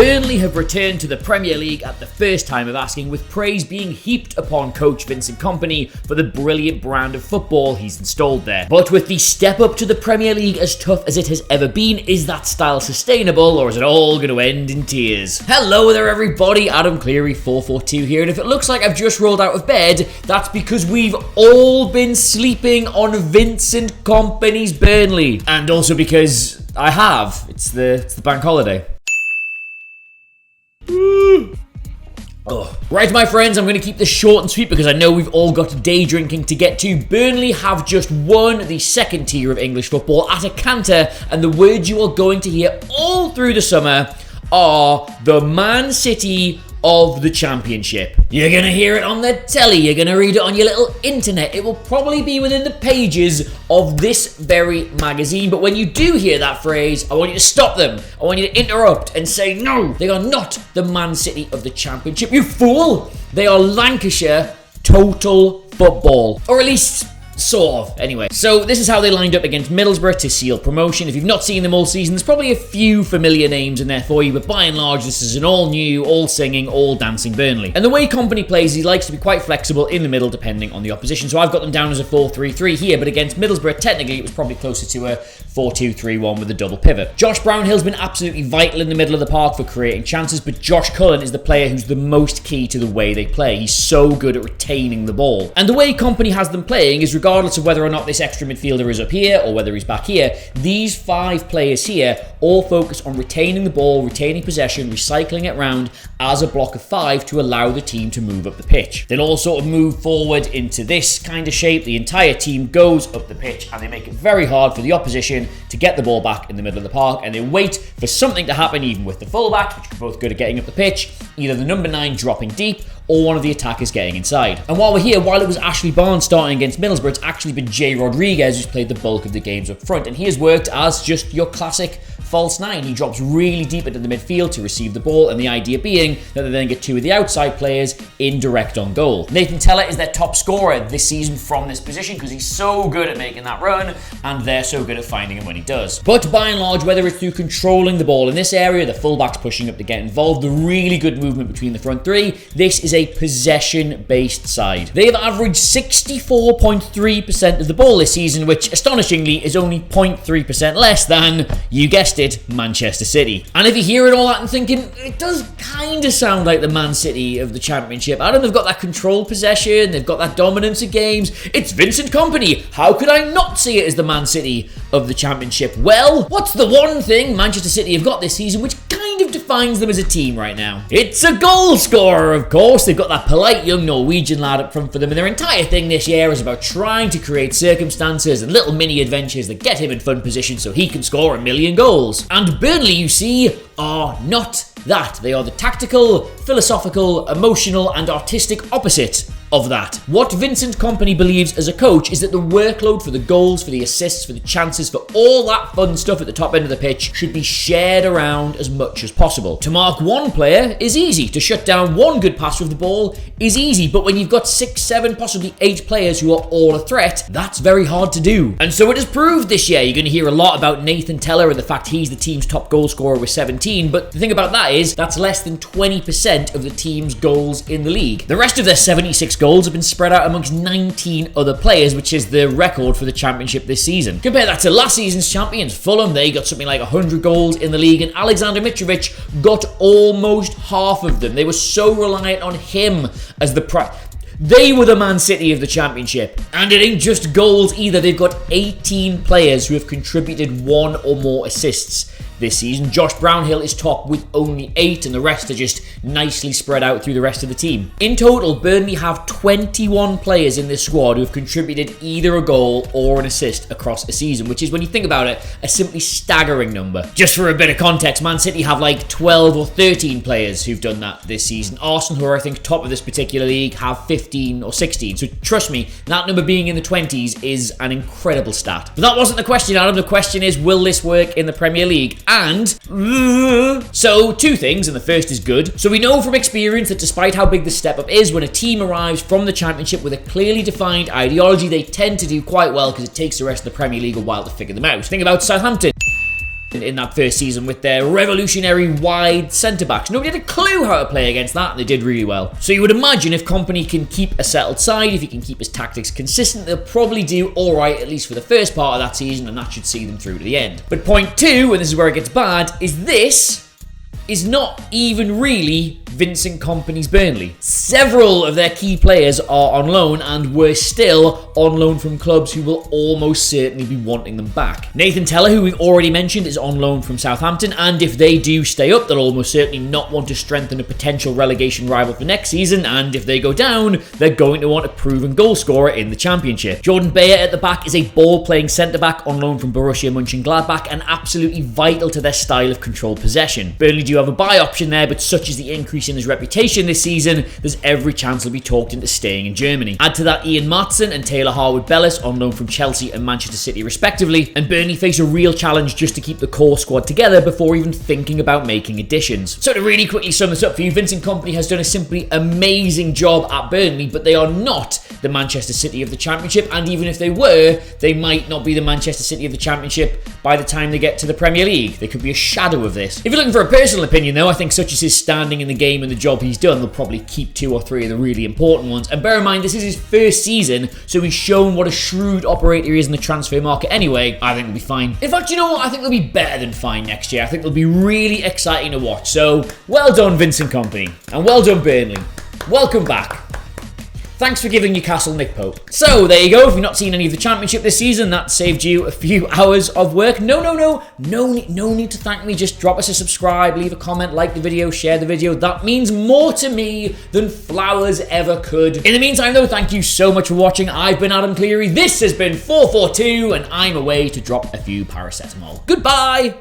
Burnley have returned to the Premier League at the first time of asking, with praise being heaped upon coach Vincent Kompany for the brilliant brand of football he's installed there. But with the step up to the Premier League as tough as it has ever been, is that style sustainable, or is it all going to end in tears? Hello there everybody, Adam Cleary, FourFourTwo here, and if it looks like I've just rolled out of bed, that's because we've all been sleeping on Vincent Kompany's Burnley. And also because I have. It's the bank holiday. Oh. Right, my friends, I'm going to keep this short and sweet because I know we've all got day drinking to get to. Burnley have just won the second tier of English football at a canter, and the words you are going to hear all through the summer are the Man City of the Championship. You're going to hear it on the telly, you're going to read it on your little internet, it will probably be within the pages of this very magazine, but when you do hear that phrase, I want you to stop them, I want you to interrupt and say, no, they are not the Man City of the Championship, you fool! They are Lancashire total football, or at least sort of. Anyway, so this is how they lined up against Middlesbrough to seal promotion. If you've not seen them all season, there's probably a few familiar names in there for you, but by and large, this is an all-new, all-singing, all-dancing Burnley. And the way Kompany plays, he likes to be quite flexible in the middle depending on the opposition. So I've got them down as a 4-3-3 here, but against Middlesbrough, technically, it was probably closer to a 4-2-3-1 with a double pivot. Josh Brownhill's been absolutely vital in the middle of the park for creating chances, but Josh Cullen is the player who's the most key to the way they play. He's so good at retaining the ball. And the way Kompany has them playing is, regardless of whether or not this extra midfielder is up here or whether he's back here, these 5 players here all focus on retaining the ball, retaining possession, recycling it round as a block of 5 to allow the team to move up the pitch. They'll all sort of move forward into this kind of shape. The entire team goes up the pitch and they make it very hard for the opposition to get the ball back in the middle of the park, and they wait for something to happen, even with the fullback, which are both good at getting up the pitch, either the number 9 dropping deep or one of the attackers getting inside. And while we're here, while it was Ashley Barnes starting against Middlesbrough, it's actually been Jay Rodriguez who's played the bulk of the games up front, and he has worked as just your classic false 9. He drops really deep into the midfield to receive the ball, and the idea being that they then get 2 of the outside players in direct on goal. Nathan Tella is their top scorer this season from this position because he's so good at making that run, and they're so good at finding him when he does. But by and large, whether it's through controlling the ball in this area, the fullbacks pushing up to get involved, the really good movement between the front 3, this is a possession-based side. They have averaged 64.3% of the ball this season, which astonishingly is only 0.3% less than, you guessed it, Manchester City. And if you're hearing all that and thinking, it does kind of sound like the Man City of the Championship. Adam, they've got that controlled possession, they've got that dominance of games. It's Vincent Kompany. How could I not see it as the Man City of the Championship? Well, what's the one thing Manchester City have got this season which kind of defines them as a team right now? It's a goal scorer, of course. They've got that polite young Norwegian lad up front for them, and their entire thing this year is about trying to create circumstances and little mini adventures that get him in fun positions so he can score 1 million goals. And Burnley, you see, are not that. They are the tactical, philosophical, emotional, and artistic opposite of that. What Vincent Kompany believes as a coach is that the workload for the goals, for the assists, for the chances, for all that fun stuff at the top end of the pitch should be shared around as much as possible. To mark one player is easy. To shut down one good passer of the ball is easy, but when you've got 6, 7, possibly 8 players who are all a threat, that's very hard to do. And so it has proved this year. You're going to hear a lot about Nathan Tella and the fact he's the team's top goal scorer with 17, but the thing about that is that's less than 20% of the team's goals in the league. The rest of their 76 goals have been spread out amongst 19 other players, which is the record for the Championship this season. Compare that to last season's champions, Fulham. They got something like 100 goals in the league, and Alexander Mitrovic got almost half of them. They were so reliant on him as the They were the Man City of the Championship. And it ain't just goals either. They've got 18 players who have contributed 1 or more assists this season. Josh Brownhill is top with only 8, and the rest are just nicely spread out through the rest of the team. In total, Burnley have 21 players in this squad who have contributed either a goal or an assist across a season, which is, when you think about it, a simply staggering number. Just for a bit of context, Man City have like 12 or 13 players who've done that this season. Arsenal, who are I think top of this particular league, have 15 or 16. So trust me, that number being in the 20s is an incredible stat. But that wasn't the question, Adam. The question is, will this work in the Premier League? And so 2 things, and the first is good. So we know from experience that despite how big the step up is, when a team arrives from the Championship with a clearly defined ideology, they tend to do quite well because it takes the rest of the Premier League a while to figure them out. Think about Southampton. in that first season with their revolutionary wide centre-backs. Nobody had a clue how to play against that, and they did really well. So you would imagine if Kompany can keep a settled side, if he can keep his tactics consistent, they'll probably do alright, at least for the first part of that season, and that should see them through to the end. But point two, and this is where it gets bad, is this is not even really Vincent Kompany's Burnley. Several of their key players are on loan and were still on loan from clubs who will almost certainly be wanting them back. Nathan Tella, who we've already mentioned, is on loan from Southampton, and if they do stay up, they'll almost certainly not want to strengthen a potential relegation rival for next season, and if they go down, they're going to want a proven goal scorer in the Championship. Jordan Bayer at the back is a ball-playing centre-back on loan from Borussia Mönchengladbach and absolutely vital to their style of controlled possession. Burnley do have a buy option there, but such is the increase in his reputation this season, there's every chance he'll be talked into staying in Germany. Add to that Ian Maatsen and Taylor Harwood-Bellis on loan from Chelsea and Manchester City respectively, and Burnley face a real challenge just to keep the core squad together before even thinking about making additions. So to really quickly sum this up for you, Vincent Kompany has done a simply amazing job at Burnley, but they are not the Manchester City of the Championship, and even if they were, they might not be the Manchester City of the Championship by the time they get to the Premier League. They could be a shadow of this. If you're looking for a personal opinion though, I think such as his standing in the game and the job he's done, they'll probably keep 2 or 3 of the really important ones. And bear in mind, this is his first season, so he's shown what a shrewd operator he is in the transfer market anyway. I think they'll be fine. In fact, you know what? I think they'll be better than fine next year. I think they'll be really exciting to watch. So, well done Vincent Kompany. And well done Burnley. Welcome back. Thanks for giving Newcastle Nick Pope. So, there you go. If you've not seen any of the Championship this season, that saved you a few hours of work. No need to thank me. Just drop us a subscribe, leave a comment, like the video, share the video. That means more to me than flowers ever could. In the meantime, though, thank you so much for watching. I've been Adam Cleary. This has been 442, and I'm away to drop a few paracetamol. Goodbye!